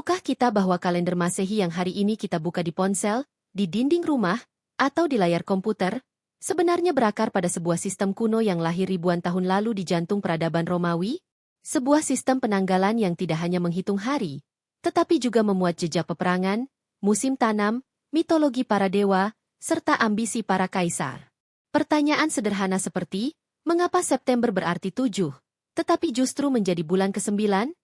Tahukah kita bahwa kalender Masehi yang hari ini kita buka di ponsel, di dinding rumah, atau di layar komputer, sebenarnya berakar pada sebuah sistem kuno yang lahir ribuan tahun lalu di jantung peradaban Romawi? Sebuah sistem penanggalan yang tidak hanya menghitung hari, tetapi juga memuat jejak peperangan, musim tanam, mitologi para dewa, serta ambisi para kaisar. Pertanyaan sederhana seperti, mengapa September berarti 7, tetapi justru menjadi bulan ke-9?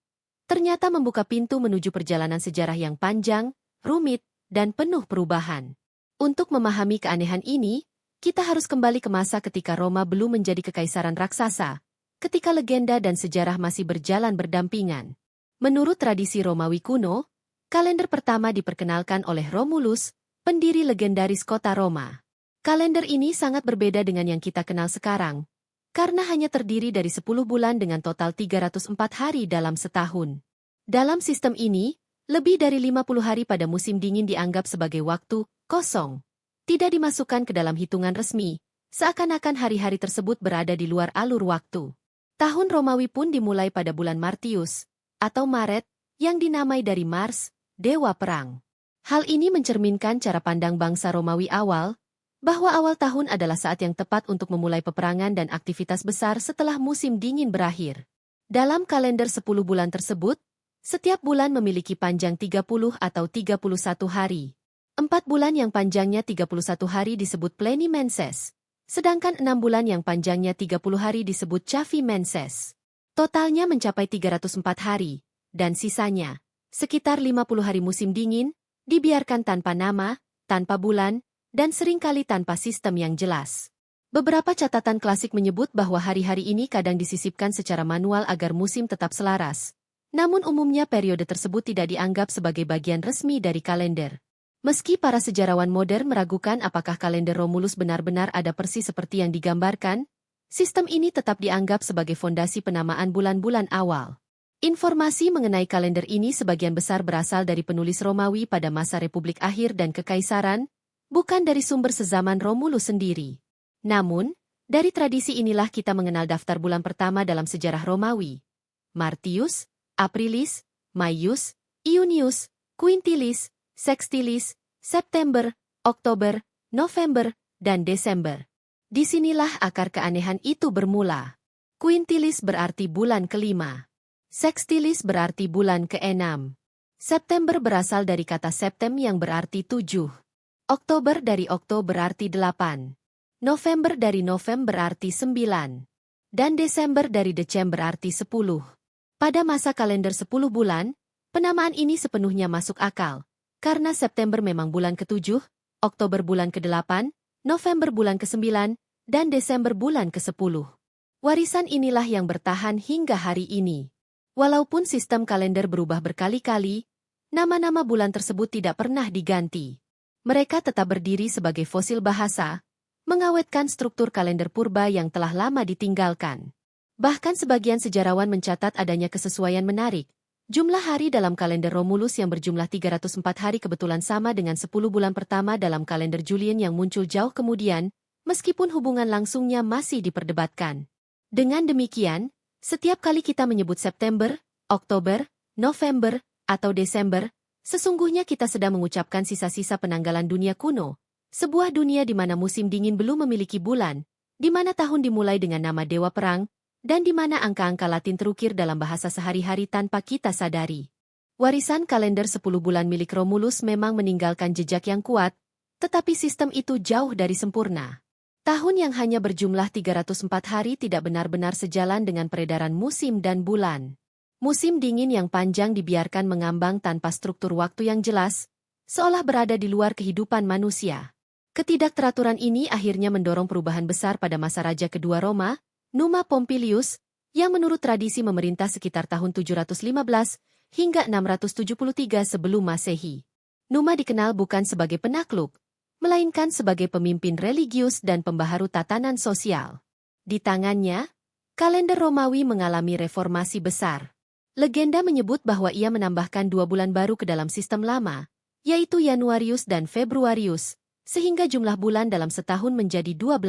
Ternyata membuka pintu menuju perjalanan sejarah yang panjang, rumit, dan penuh perubahan. Untuk memahami keanehan ini, kita harus kembali ke masa ketika Roma belum menjadi kekaisaran raksasa, ketika legenda dan sejarah masih berjalan berdampingan. Menurut tradisi Romawi kuno, kalender pertama diperkenalkan oleh Romulus, pendiri legendaris kota Roma. Kalender ini sangat berbeda dengan yang kita kenal sekarang, karena hanya terdiri dari 10 bulan dengan total 304 hari dalam setahun. Dalam sistem ini, lebih dari 50 hari pada musim dingin dianggap sebagai waktu kosong. Tidak dimasukkan ke dalam hitungan resmi, seakan-akan hari-hari tersebut berada di luar alur waktu. Tahun Romawi pun dimulai pada bulan Martius, atau Maret, yang dinamai dari Mars, dewa perang. Hal ini mencerminkan cara pandang bangsa Romawi awal, bahwa awal tahun adalah saat yang tepat untuk memulai peperangan dan aktivitas besar setelah musim dingin berakhir. Dalam kalender 10 bulan tersebut, setiap bulan memiliki panjang 30 atau 31 hari. 4 bulan yang panjangnya 31 hari disebut pleni menses, sedangkan 6 bulan yang panjangnya 30 hari disebut cavi menses. Totalnya mencapai 304 hari, dan sisanya, sekitar 50 hari musim dingin, dibiarkan tanpa nama, tanpa bulan, dan seringkali tanpa sistem yang jelas. Beberapa catatan klasik menyebut bahwa hari-hari ini kadang disisipkan secara manual agar musim tetap selaras. Namun umumnya periode tersebut tidak dianggap sebagai bagian resmi dari kalender. Meski para sejarawan modern meragukan apakah kalender Romulus benar-benar ada persis seperti yang digambarkan, sistem ini tetap dianggap sebagai fondasi penamaan bulan-bulan awal. Informasi mengenai kalender ini sebagian besar berasal dari penulis Romawi pada masa Republik Akhir dan Kekaisaran, bukan dari sumber sezaman Romulus sendiri. Namun, dari tradisi inilah kita mengenal daftar bulan pertama dalam sejarah Romawi. Martius, Aprilis, Maius, Iunius, Quintilis, Sextilis, September, Oktober, November, dan Desember. Disinilah akar keanehan itu bermula. Quintilis berarti bulan kelima. Sextilis berarti bulan keenam. September berasal dari kata septem yang berarti 7. Oktober dari okto berarti 8. November dari novem berarti 9. Dan Desember dari decem berarti 10. Pada masa kalender 10 bulan, penamaan ini sepenuhnya masuk akal, karena September memang bulan ke-7, Oktober bulan ke-8, November bulan ke-9, dan Desember bulan ke-10. Warisan inilah yang bertahan hingga hari ini. Walaupun sistem kalender berubah berkali-kali, nama-nama bulan tersebut tidak pernah diganti. Mereka tetap berdiri sebagai fosil bahasa, mengawetkan struktur kalender purba yang telah lama ditinggalkan. Bahkan sebagian sejarawan mencatat adanya kesesuaian menarik. Jumlah hari dalam kalender Romulus yang berjumlah 304 hari kebetulan sama dengan 10 bulan pertama dalam kalender Julian yang muncul jauh kemudian, meskipun hubungan langsungnya masih diperdebatkan. Dengan demikian, setiap kali kita menyebut September, Oktober, November, atau Desember, sesungguhnya kita sedang mengucapkan sisa-sisa penanggalan dunia kuno, sebuah dunia di mana musim dingin belum memiliki bulan, di mana tahun dimulai dengan nama dewa perang, dan di mana angka-angka Latin terukir dalam bahasa sehari-hari tanpa kita sadari. Warisan kalender 10 bulan milik Romulus memang meninggalkan jejak yang kuat, tetapi sistem itu jauh dari sempurna. Tahun yang hanya berjumlah 304 hari tidak benar-benar sejalan dengan peredaran musim dan bulan. Musim dingin yang panjang dibiarkan mengambang tanpa struktur waktu yang jelas, seolah berada di luar kehidupan manusia. Ketidakteraturan ini akhirnya mendorong perubahan besar pada masa Raja kedua Roma, Numa Pompilius, yang menurut tradisi memerintah sekitar tahun 715 hingga 673 sebelum Masehi. Numa dikenal bukan sebagai penakluk, melainkan sebagai pemimpin religius dan pembaharu tatanan sosial. Di tangannya, kalender Romawi mengalami reformasi besar. Legenda menyebut bahwa ia menambahkan 2 bulan baru ke dalam sistem lama, yaitu Januarius dan Februarius, sehingga jumlah bulan dalam setahun menjadi 12.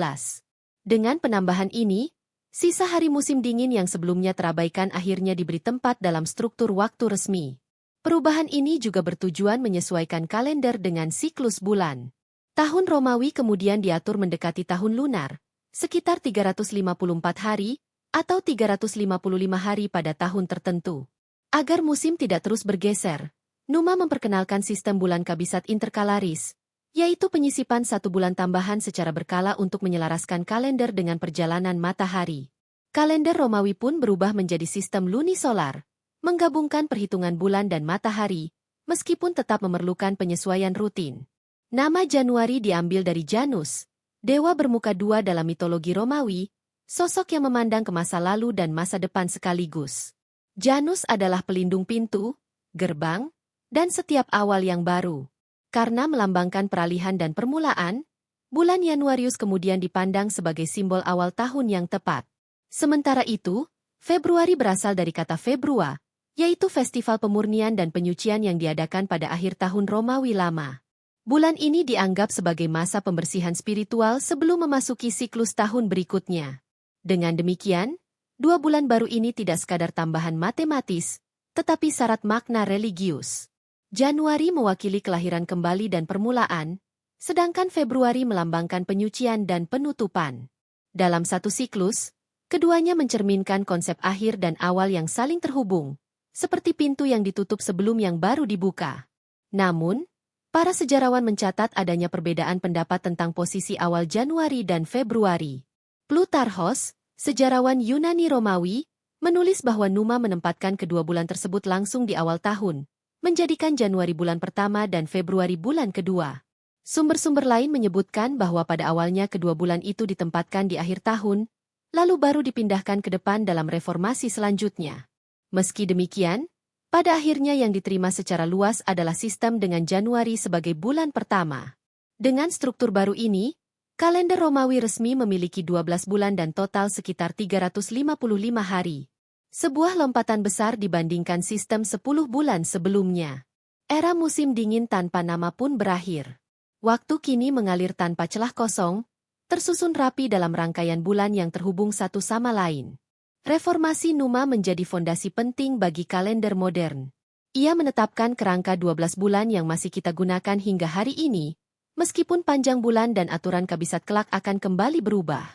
Dengan penambahan ini, sisa hari musim dingin yang sebelumnya terabaikan akhirnya diberi tempat dalam struktur waktu resmi. Perubahan ini juga bertujuan menyesuaikan kalender dengan siklus bulan. Tahun Romawi kemudian diatur mendekati tahun lunar, sekitar 354 hari atau 355 hari pada tahun tertentu. Agar musim tidak terus bergeser, Numa memperkenalkan sistem bulan kabisat interkalaris, yaitu penyisipan satu bulan tambahan secara berkala untuk menyelaraskan kalender dengan perjalanan matahari. Kalender Romawi pun berubah menjadi sistem lunisolar, menggabungkan perhitungan bulan dan matahari, meskipun tetap memerlukan penyesuaian rutin. Nama Januari diambil dari Janus, dewa bermuka dua dalam mitologi Romawi, sosok yang memandang ke masa lalu dan masa depan sekaligus. Janus adalah pelindung pintu, gerbang, dan setiap awal yang baru. Karena melambangkan peralihan dan permulaan, bulan Januarius kemudian dipandang sebagai simbol awal tahun yang tepat. Sementara itu, Februari berasal dari kata Februa, yaitu festival pemurnian dan penyucian yang diadakan pada akhir tahun Romawi lama. Bulan ini dianggap sebagai masa pembersihan spiritual sebelum memasuki siklus tahun berikutnya. Dengan demikian, 2 bulan baru ini tidak sekadar tambahan matematis, tetapi syarat makna religius. Januari mewakili kelahiran kembali dan permulaan, sedangkan Februari melambangkan penyucian dan penutupan. Dalam satu siklus, keduanya mencerminkan konsep akhir dan awal yang saling terhubung, seperti pintu yang ditutup sebelum yang baru dibuka. Namun, para sejarawan mencatat adanya perbedaan pendapat tentang posisi awal Januari dan Februari. Plutarchos, sejarawan Yunani Romawi, menulis bahwa Numa menempatkan kedua bulan tersebut langsung di awal tahun, menjadikan Januari bulan pertama dan Februari bulan kedua. Sumber-sumber lain menyebutkan bahwa pada awalnya kedua bulan itu ditempatkan di akhir tahun, lalu baru dipindahkan ke depan dalam reformasi selanjutnya. Meski demikian, pada akhirnya yang diterima secara luas adalah sistem dengan Januari sebagai bulan pertama. Dengan struktur baru ini, kalender Romawi resmi memiliki 12 bulan dan total sekitar 355 hari. Sebuah lompatan besar dibandingkan sistem 10 bulan sebelumnya. Era musim dingin tanpa nama pun berakhir. Waktu kini mengalir tanpa celah kosong, tersusun rapi dalam rangkaian bulan yang terhubung satu sama lain. Reformasi Numa menjadi fondasi penting bagi kalender modern. Ia menetapkan kerangka 12 bulan yang masih kita gunakan hingga hari ini, meskipun panjang bulan dan aturan kabisat kelak akan kembali berubah.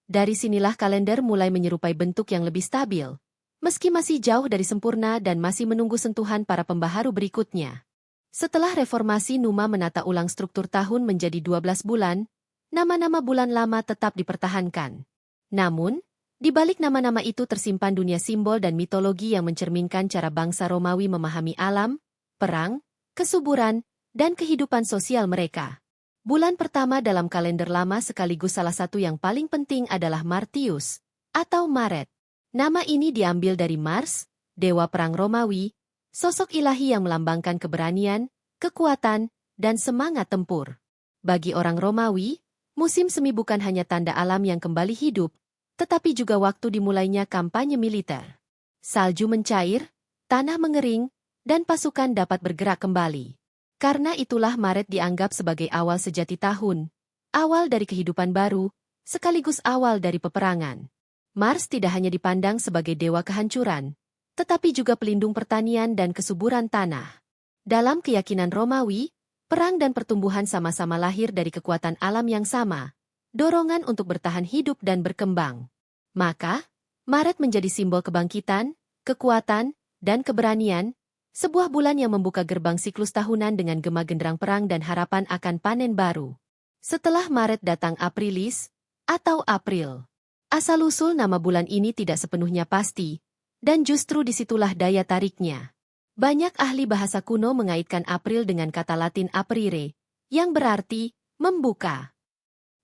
Dari sinilah kalender mulai menyerupai bentuk yang lebih stabil, meski masih jauh dari sempurna dan masih menunggu sentuhan para pembaharu berikutnya. Setelah reformasi Numa menata ulang struktur tahun menjadi 12 bulan, nama-nama bulan lama tetap dipertahankan. Namun, di balik nama-nama itu tersimpan dunia simbol dan mitologi yang mencerminkan cara bangsa Romawi memahami alam, perang, kesuburan, dan kehidupan sosial mereka. Bulan pertama dalam kalender lama sekaligus salah satu yang paling penting adalah Martius, atau Maret. Nama ini diambil dari Mars, dewa perang Romawi, sosok ilahi yang melambangkan keberanian, kekuatan, dan semangat tempur. Bagi orang Romawi, musim semi bukan hanya tanda alam yang kembali hidup, tetapi juga waktu dimulainya kampanye militer. Salju mencair, tanah mengering, dan pasukan dapat bergerak kembali. Karena itulah Maret dianggap sebagai awal sejati tahun, awal dari kehidupan baru, sekaligus awal dari peperangan. Mars tidak hanya dipandang sebagai dewa kehancuran, tetapi juga pelindung pertanian dan kesuburan tanah. Dalam keyakinan Romawi, perang dan pertumbuhan sama-sama lahir dari kekuatan alam yang sama, dorongan untuk bertahan hidup dan berkembang. Maka, Maret menjadi simbol kebangkitan, kekuatan, dan keberanian, sebuah bulan yang membuka gerbang siklus tahunan dengan gema genderang perang dan harapan akan panen baru. Setelah Maret datang Aprilis, atau April. Asal-usul nama bulan ini tidak sepenuhnya pasti, dan justru disitulah daya tariknya. Banyak ahli bahasa kuno mengaitkan April dengan kata Latin aprire, yang berarti membuka.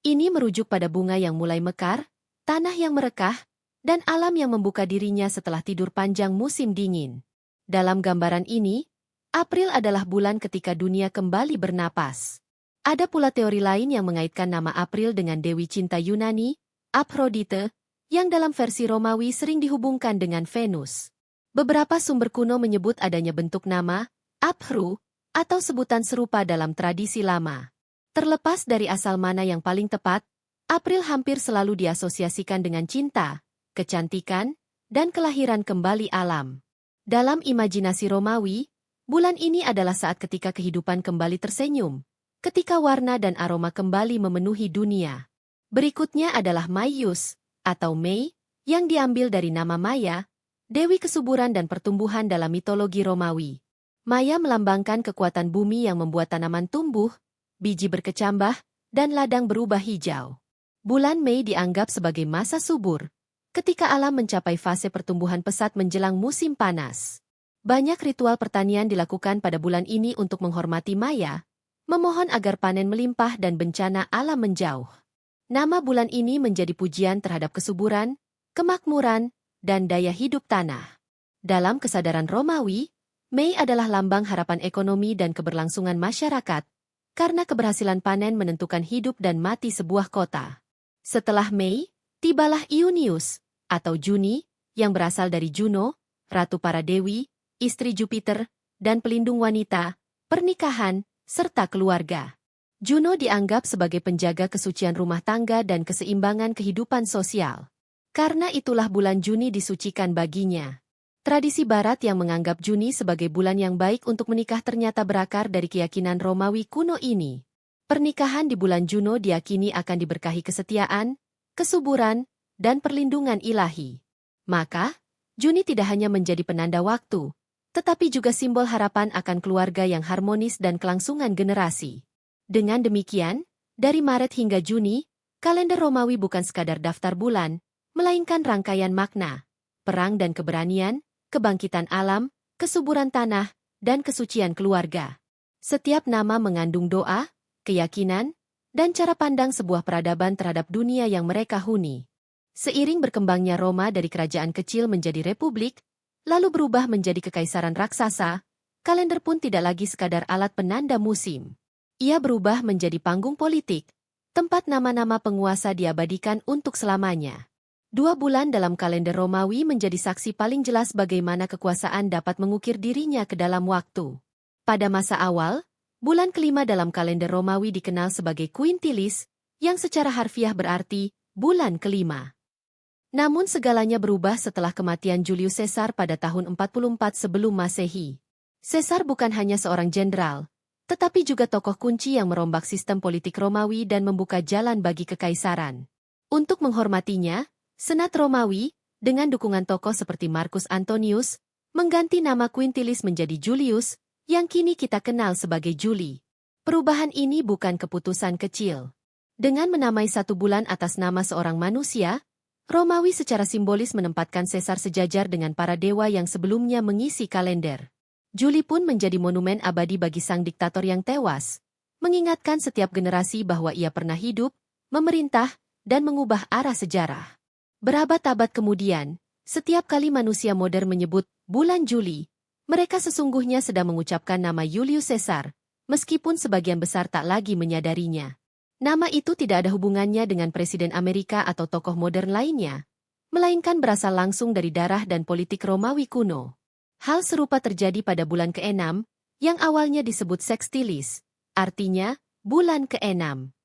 Ini merujuk pada bunga yang mulai mekar, tanah yang merekah, dan alam yang membuka dirinya setelah tidur panjang musim dingin. Dalam gambaran ini, April adalah bulan ketika dunia kembali bernapas. Ada pula teori lain yang mengaitkan nama April dengan dewi cinta Yunani, Aphrodite, yang dalam versi Romawi sering dihubungkan dengan Venus. Beberapa sumber kuno menyebut adanya bentuk nama, Aphru, atau sebutan serupa dalam tradisi lama. Terlepas dari asal mana yang paling tepat, April hampir selalu diasosiasikan dengan cinta, kecantikan, dan kelahiran kembali alam. Dalam imajinasi Romawi, Bulan ini adalah saat ketika kehidupan kembali tersenyum, ketika warna dan aroma kembali memenuhi dunia. Berikutnya adalah Maius, atau Mei, yang diambil dari nama Maya, dewi kesuburan dan pertumbuhan dalam mitologi Romawi. Maya melambangkan kekuatan bumi yang membuat tanaman tumbuh, biji berkecambah, dan ladang berubah hijau. Bulan Mei dianggap sebagai masa subur, ketika alam mencapai fase pertumbuhan pesat menjelang musim panas. Banyak ritual pertanian dilakukan pada bulan ini untuk menghormati Maya, memohon agar panen melimpah dan bencana alam menjauh. Nama bulan ini menjadi pujian terhadap kesuburan, kemakmuran, dan daya hidup tanah. Dalam kesadaran Romawi, Mei adalah lambang harapan ekonomi dan keberlangsungan masyarakat, karena keberhasilan panen menentukan hidup dan mati sebuah kota. Setelah Mei, tibalah Iunius, atau Juni, yang berasal dari Juno, ratu para dewi, istri Jupiter, dan pelindung wanita, pernikahan, serta keluarga. Juno dianggap sebagai penjaga kesucian rumah tangga dan keseimbangan kehidupan sosial. Karena itulah bulan Juni disucikan baginya. Tradisi Barat yang menganggap Juni sebagai bulan yang baik untuk menikah ternyata berakar dari keyakinan Romawi kuno ini. Pernikahan di bulan Juno diyakini akan diberkahi kesetiaan, kesuburan, dan perlindungan ilahi. Maka, Juni tidak hanya menjadi penanda waktu, tetapi juga simbol harapan akan keluarga yang harmonis dan kelangsungan generasi. Dengan demikian, dari Maret hingga Juni, kalender Romawi bukan sekadar daftar bulan, melainkan rangkaian makna, perang dan keberanian, kebangkitan alam, kesuburan tanah, dan kesucian keluarga. Setiap nama mengandung doa, keyakinan, dan cara pandang sebuah peradaban terhadap dunia yang mereka huni. Seiring berkembangnya Roma dari kerajaan kecil menjadi republik, lalu berubah menjadi kekaisaran raksasa, kalender pun tidak lagi sekadar alat penanda musim. Ia berubah menjadi panggung politik, tempat nama-nama penguasa diabadikan untuk selamanya. 2 bulan dalam kalender Romawi menjadi saksi paling jelas bagaimana kekuasaan dapat mengukir dirinya ke dalam waktu. Pada masa awal, bulan kelima dalam kalender Romawi dikenal sebagai Quintilis, yang secara harfiah berarti bulan kelima. Namun segalanya berubah setelah kematian Julius Caesar pada tahun 44 sebelum Masehi. Caesar bukan hanya seorang jenderal, tetapi juga tokoh kunci yang merombak sistem politik Romawi dan membuka jalan bagi kekaisaran. Untuk menghormatinya, Senat Romawi, dengan dukungan tokoh seperti Marcus Antonius, mengganti nama Quintilis menjadi Julius, yang kini kita kenal sebagai Juli. Perubahan ini bukan keputusan kecil. Dengan menamai 1 bulan atas nama seorang manusia, Romawi secara simbolis menempatkan Caesar sejajar dengan para dewa yang sebelumnya mengisi kalender. Juli pun menjadi monumen abadi bagi sang diktator yang tewas, mengingatkan setiap generasi bahwa ia pernah hidup, memerintah, dan mengubah arah sejarah. Berabad-abad kemudian, setiap kali manusia modern menyebut bulan Juli, mereka sesungguhnya sedang mengucapkan nama Julius Caesar, meskipun sebagian besar tak lagi menyadarinya. Nama itu tidak ada hubungannya dengan Presiden Amerika atau tokoh modern lainnya, melainkan berasal langsung dari darah dan politik Romawi kuno. Hal serupa terjadi pada bulan ke-6, yang awalnya disebut Sextilis, artinya bulan ke-6.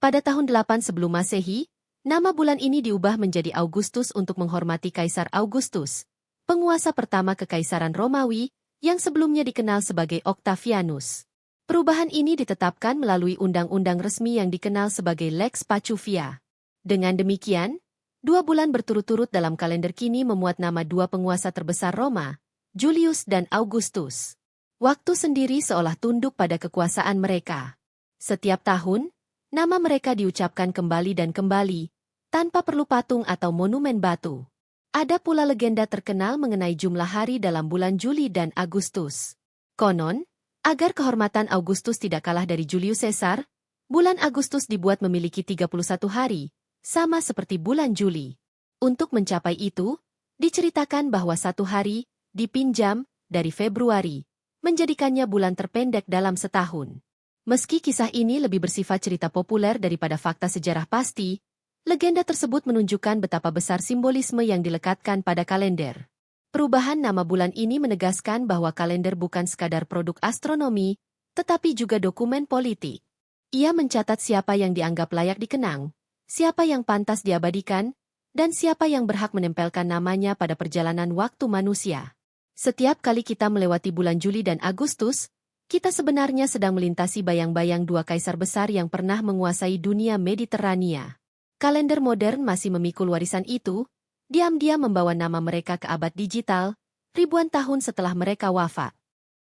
Pada tahun 8 sebelum Masehi, nama bulan ini diubah menjadi Augustus untuk menghormati Kaisar Augustus, penguasa pertama Kekaisaran Romawi, yang sebelumnya dikenal sebagai Octavianus. Perubahan ini ditetapkan melalui undang-undang resmi yang dikenal sebagai Lex Pacuvia. Dengan demikian, 2 bulan berturut-turut dalam kalender kini memuat nama 2 penguasa terbesar Roma, Julius dan Augustus. Waktu sendiri seolah tunduk pada kekuasaan mereka. Setiap tahun, nama mereka diucapkan kembali dan kembali, tanpa perlu patung atau monumen batu. Ada pula legenda terkenal mengenai jumlah hari dalam bulan Juli dan Agustus. Konon, agar kehormatan Augustus tidak kalah dari Julius Caesar, bulan Agustus dibuat memiliki 31 hari, sama seperti bulan Juli. Untuk mencapai itu, diceritakan bahwa 1 hari dipinjam dari Februari, menjadikannya bulan terpendek dalam setahun. Meski kisah ini lebih bersifat cerita populer daripada fakta sejarah pasti, legenda tersebut menunjukkan betapa besar simbolisme yang dilekatkan pada kalender. Perubahan nama bulan ini menegaskan bahwa kalender bukan sekadar produk astronomi, tetapi juga dokumen politik. Ia mencatat siapa yang dianggap layak dikenang, siapa yang pantas diabadikan, dan siapa yang berhak menempelkan namanya pada perjalanan waktu manusia. Setiap kali kita melewati bulan Juli dan Agustus, kita sebenarnya sedang melintasi bayang-bayang dua kaisar besar yang pernah menguasai dunia Mediterania. Kalender modern masih memikul warisan itu, diam-diam membawa nama mereka ke abad digital, ribuan tahun setelah mereka wafat.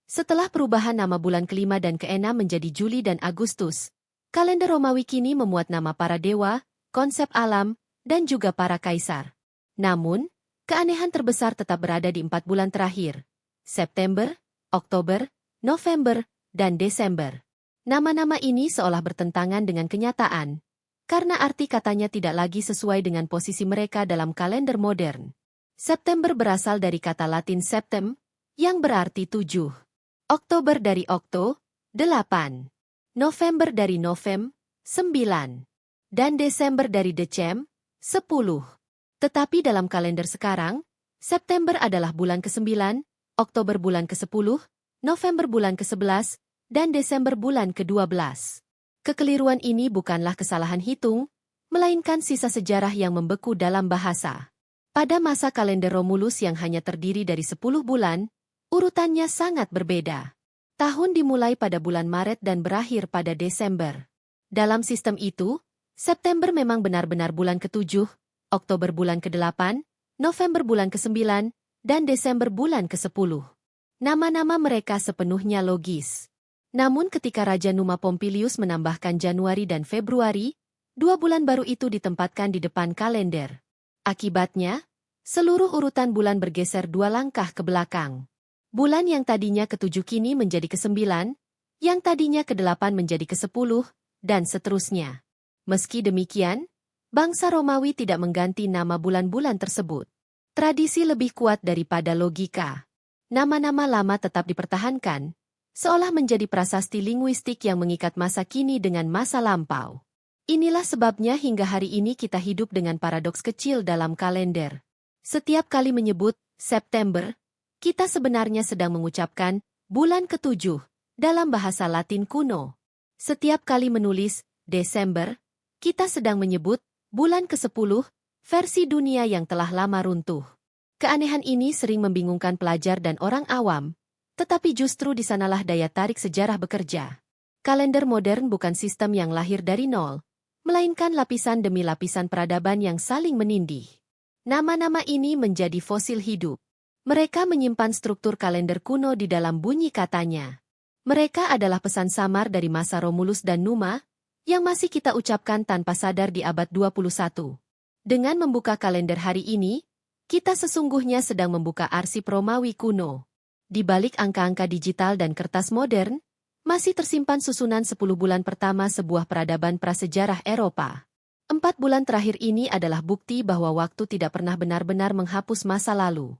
Setelah perubahan nama bulan kelima dan keenam menjadi Juli dan Agustus, kalender Romawi kini memuat nama para dewa, konsep alam, dan juga para kaisar. Namun, keanehan terbesar tetap berada di 4 bulan terakhir, September, Oktober, November, dan Desember. Nama-nama ini seolah bertentangan dengan kenyataan, karena arti katanya tidak lagi sesuai dengan posisi mereka dalam kalender modern. September berasal dari kata Latin septem, yang berarti 7. Oktober dari okto, 8. November dari novem, 9. Dan Desember dari decem, 10. Tetapi dalam kalender sekarang, September adalah bulan ke-9, Oktober bulan ke-10, November bulan ke-11, dan Desember bulan ke-12. Kekeliruan ini bukanlah kesalahan hitung, melainkan sisa sejarah yang membeku dalam bahasa. Pada masa kalender Romulus yang hanya terdiri dari 10 bulan, urutannya sangat berbeda. Tahun dimulai pada bulan Maret dan berakhir pada Desember. Dalam sistem itu, September memang benar-benar bulan ke-7, Oktober bulan ke-8, November bulan ke-9, dan Desember bulan ke-10. Nama-nama mereka sepenuhnya logis. Namun ketika Raja Numa Pompilius menambahkan Januari dan Februari, 2 bulan baru itu ditempatkan di depan kalender. Akibatnya, seluruh urutan bulan bergeser 2 langkah ke belakang. Bulan yang tadinya ke-7 kini menjadi ke-9, yang tadinya ke-8 menjadi ke-10, dan seterusnya. Meski demikian, bangsa Romawi tidak mengganti nama bulan-bulan tersebut. Tradisi lebih kuat daripada logika. Nama-nama lama tetap dipertahankan, seolah menjadi prasasti linguistik yang mengikat masa kini dengan masa lampau. Inilah sebabnya hingga hari ini kita hidup dengan paradoks kecil dalam kalender. Setiap kali menyebut September, kita sebenarnya sedang mengucapkan bulan ke-7 dalam bahasa Latin kuno. Setiap kali menulis Desember, kita sedang menyebut bulan ke-10 versi dunia yang telah lama runtuh. Keanehan ini sering membingungkan pelajar dan orang awam, tetapi justru di sanalah daya tarik sejarah bekerja. Kalender modern bukan sistem yang lahir dari nol, melainkan lapisan demi lapisan peradaban yang saling menindih. Nama-nama ini menjadi fosil hidup. Mereka menyimpan struktur kalender kuno di dalam bunyi katanya. Mereka adalah pesan samar dari masa Romulus dan Numa, yang masih kita ucapkan tanpa sadar di abad 21. Dengan membuka kalender hari ini, kita sesungguhnya sedang membuka arsip Romawi kuno. Di balik angka-angka digital dan kertas modern, masih tersimpan susunan 10 bulan pertama sebuah peradaban prasejarah Eropa. 4 bulan terakhir ini adalah bukti bahwa waktu tidak pernah benar-benar menghapus masa lalu.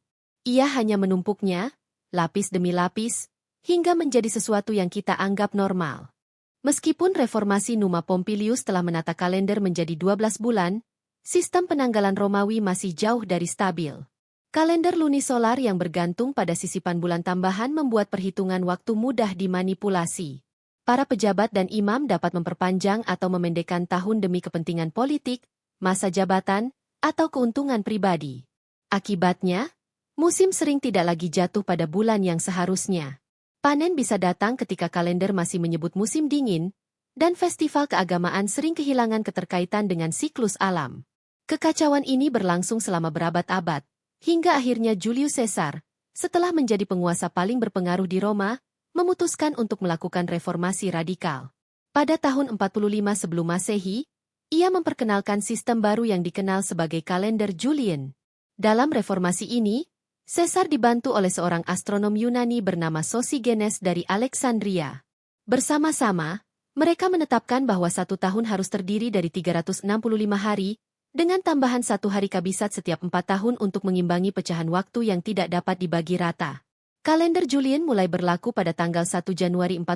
Ia hanya menumpuknya, lapis demi lapis, hingga menjadi sesuatu yang kita anggap normal. Meskipun reformasi Numa Pompilius telah menata kalender menjadi 12 bulan, sistem penanggalan Romawi masih jauh dari stabil. Kalender lunisolar yang bergantung pada sisipan bulan tambahan membuat perhitungan waktu mudah dimanipulasi. Para pejabat dan imam dapat memperpanjang atau memendekkan tahun demi kepentingan politik, masa jabatan, atau keuntungan pribadi. Akibatnya, musim sering tidak lagi jatuh pada bulan yang seharusnya. Panen bisa datang ketika kalender masih menyebut musim dingin, dan festival keagamaan sering kehilangan keterkaitan dengan siklus alam. Kekacauan ini berlangsung selama berabad-abad, hingga akhirnya Julius Caesar, setelah menjadi penguasa paling berpengaruh di Roma, memutuskan untuk melakukan reformasi radikal. Pada tahun 45 sebelum Masehi, ia memperkenalkan sistem baru yang dikenal sebagai kalender Julian. Dalam reformasi ini, Caesar dibantu oleh seorang astronom Yunani bernama Sosigenes dari Alexandria. Bersama-sama, mereka menetapkan bahwa 1 tahun harus terdiri dari 365 hari, dengan tambahan 1 hari kabisat setiap 4 tahun untuk mengimbangi pecahan waktu yang tidak dapat dibagi rata. Kalender Julian mulai berlaku pada tanggal 1 Januari 45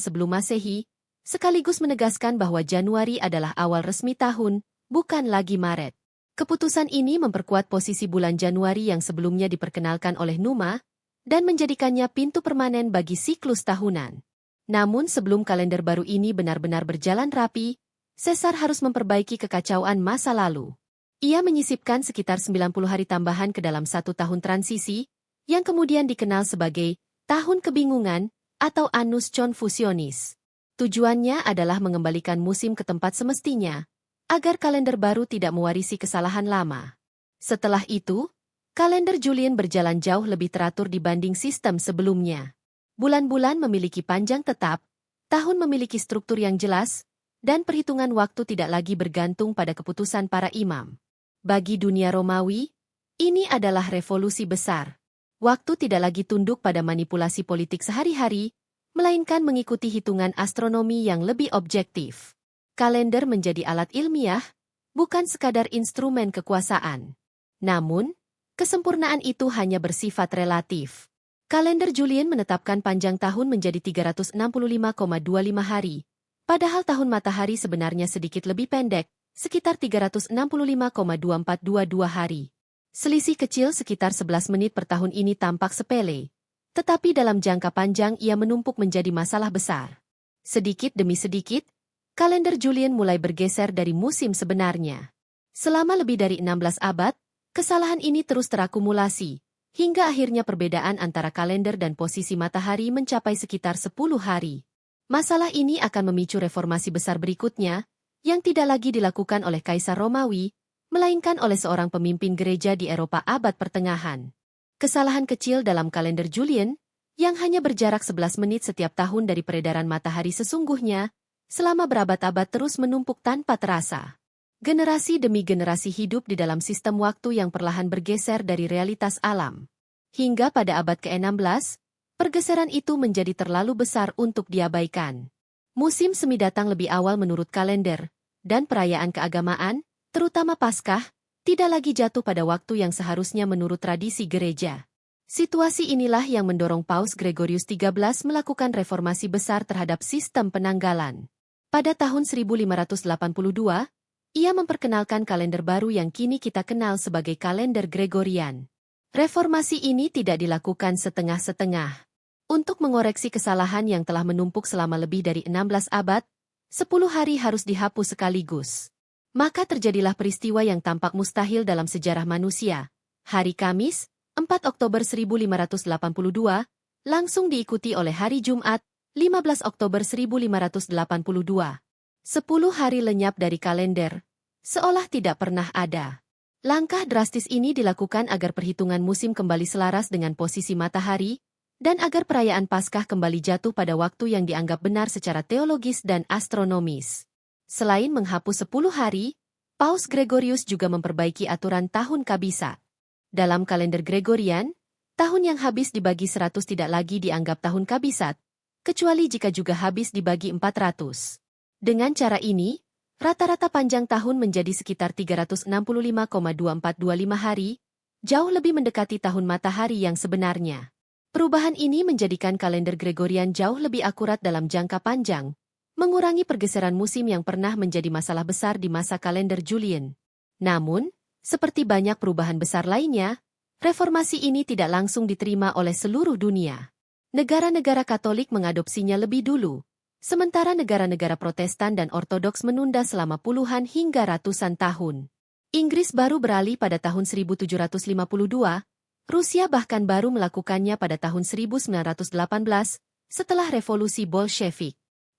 sebelum Masehi, sekaligus menegaskan bahwa Januari adalah awal resmi tahun, bukan lagi Maret. Keputusan ini memperkuat posisi bulan Januari yang sebelumnya diperkenalkan oleh Numa, dan menjadikannya pintu permanen bagi siklus tahunan. Namun sebelum kalender baru ini benar-benar berjalan rapi, Caesar harus memperbaiki kekacauan masa lalu. Ia menyisipkan sekitar 90 hari tambahan ke dalam 1 tahun transisi, yang kemudian dikenal sebagai Tahun Kebingungan atau Annus Confusionis. Tujuannya adalah mengembalikan musim ke tempat semestinya, agar kalender baru tidak mewarisi kesalahan lama. Setelah itu, kalender Julian berjalan jauh lebih teratur dibanding sistem sebelumnya. Bulan-bulan memiliki panjang tetap, tahun memiliki struktur yang jelas, dan perhitungan waktu tidak lagi bergantung pada keputusan para imam. Bagi dunia Romawi, ini adalah revolusi besar. Waktu tidak lagi tunduk pada manipulasi politik sehari-hari, melainkan mengikuti hitungan astronomi yang lebih objektif. Kalender menjadi alat ilmiah, bukan sekadar instrumen kekuasaan. Namun, kesempurnaan itu hanya bersifat relatif. Kalender Julian menetapkan panjang tahun menjadi 365,25 hari, padahal tahun matahari sebenarnya sedikit lebih pendek, sekitar 365,2422 hari. Selisih kecil sekitar 11 menit per tahun ini tampak sepele, tetapi dalam jangka panjang ia menumpuk menjadi masalah besar. Sedikit demi sedikit, kalender Julian mulai bergeser dari musim sebenarnya. Selama lebih dari 16 abad, kesalahan ini terus terakumulasi, hingga akhirnya perbedaan antara kalender dan posisi matahari mencapai sekitar 10 hari. Masalah ini akan memicu reformasi besar berikutnya, yang tidak lagi dilakukan oleh Kaisar Romawi, melainkan oleh seorang pemimpin gereja di Eropa abad pertengahan. Kesalahan kecil dalam kalender Julian, yang hanya berjarak 11 menit setiap tahun dari peredaran matahari sesungguhnya, selama berabad-abad terus menumpuk tanpa terasa. Generasi demi generasi hidup di dalam sistem waktu yang perlahan bergeser dari realitas alam. Hingga pada abad ke-16, pergeseran itu menjadi terlalu besar untuk diabaikan. Musim semi datang lebih awal menurut kalender, dan perayaan keagamaan, terutama Paskah, tidak lagi jatuh pada waktu yang seharusnya menurut tradisi gereja. Situasi inilah yang mendorong Paus Gregorius XIII melakukan reformasi besar terhadap sistem penanggalan. Pada tahun 1582, ia memperkenalkan kalender baru yang kini kita kenal sebagai kalender Gregorian. Reformasi ini tidak dilakukan setengah-setengah. Untuk mengoreksi kesalahan yang telah menumpuk selama lebih dari 16 abad, 10 hari harus dihapus sekaligus. Maka terjadilah peristiwa yang tampak mustahil dalam sejarah manusia. Hari Kamis, 4 Oktober 1582, langsung diikuti oleh hari Jumat, 15 Oktober 1582. 10 hari lenyap dari kalender, seolah tidak pernah ada. Langkah drastis ini dilakukan agar perhitungan musim kembali selaras dengan posisi matahari, dan agar perayaan Paskah kembali jatuh pada waktu yang dianggap benar secara teologis dan astronomis. Selain menghapus 10 hari, Paus Gregorius juga memperbaiki aturan tahun kabisat. Dalam kalender Gregorian, tahun yang habis dibagi 100 tidak lagi dianggap tahun kabisat, kecuali jika juga habis dibagi 400. Dengan cara ini, rata-rata panjang tahun menjadi sekitar 365,2425 hari, jauh lebih mendekati tahun matahari yang sebenarnya. Perubahan ini menjadikan kalender Gregorian jauh lebih akurat dalam jangka panjang, mengurangi pergeseran musim yang pernah menjadi masalah besar di masa kalender Julian. Namun, seperti banyak perubahan besar lainnya, reformasi ini tidak langsung diterima oleh seluruh dunia. Negara-negara Katolik mengadopsinya lebih dulu, sementara negara-negara Protestan dan Ortodoks menunda selama puluhan hingga ratusan tahun. Inggris baru beralih pada tahun 1752, Rusia bahkan baru melakukannya pada tahun 1918, setelah revolusi Bolshevik.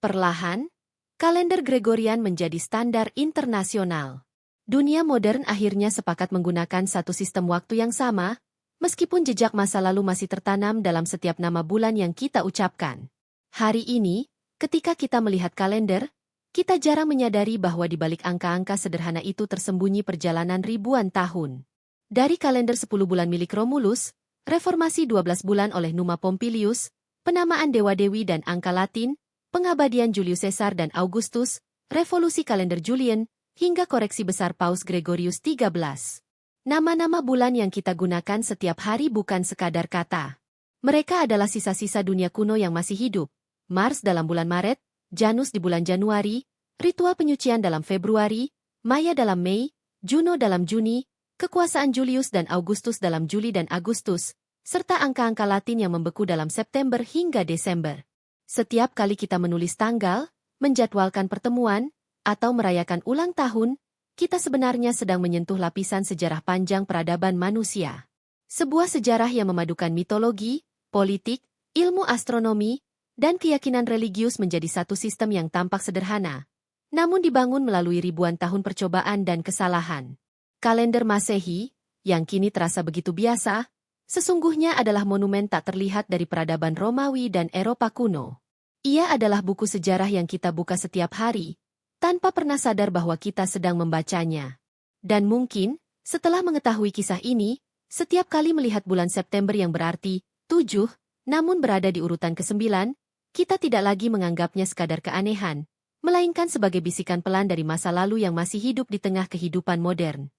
Perlahan, kalender Gregorian menjadi standar internasional. Dunia modern akhirnya sepakat menggunakan satu sistem waktu yang sama, meskipun jejak masa lalu masih tertanam dalam setiap nama bulan yang kita ucapkan. Hari ini, ketika kita melihat kalender, kita jarang menyadari bahwa di balik angka-angka sederhana itu tersembunyi perjalanan ribuan tahun. Dari kalender 10 bulan milik Romulus, reformasi 12 bulan oleh Numa Pompilius, penamaan dewa-dewi dan angka Latin, pengabadian Julius Caesar dan Augustus, revolusi kalender Julian, hingga koreksi besar Paus Gregorius XIII. Nama-nama bulan yang kita gunakan setiap hari bukan sekadar kata. Mereka adalah sisa-sisa dunia kuno yang masih hidup. Mars dalam bulan Maret, Janus di bulan Januari, ritual penyucian dalam Februari, Maya dalam Mei, Juno dalam Juni, kekuasaan Julius dan Augustus dalam Juli dan Agustus, serta angka-angka Latin yang membeku dalam September hingga Desember. Setiap kali kita menulis tanggal, menjadwalkan pertemuan, atau merayakan ulang tahun, kita sebenarnya sedang menyentuh lapisan sejarah panjang peradaban manusia. Sebuah sejarah yang memadukan mitologi, politik, ilmu astronomi, dan keyakinan religius menjadi satu sistem yang tampak sederhana, namun dibangun melalui ribuan tahun percobaan dan kesalahan. Kalender Masehi, yang kini terasa begitu biasa, sesungguhnya adalah monumen tak terlihat dari peradaban Romawi dan Eropa kuno. Ia adalah buku sejarah yang kita buka setiap hari, tanpa pernah sadar bahwa kita sedang membacanya. Dan mungkin, setelah mengetahui kisah ini, setiap kali melihat bulan September yang berarti 7, namun berada di urutan ke-9, kita tidak lagi menganggapnya sekadar keanehan, melainkan sebagai bisikan pelan dari masa lalu yang masih hidup di tengah kehidupan modern.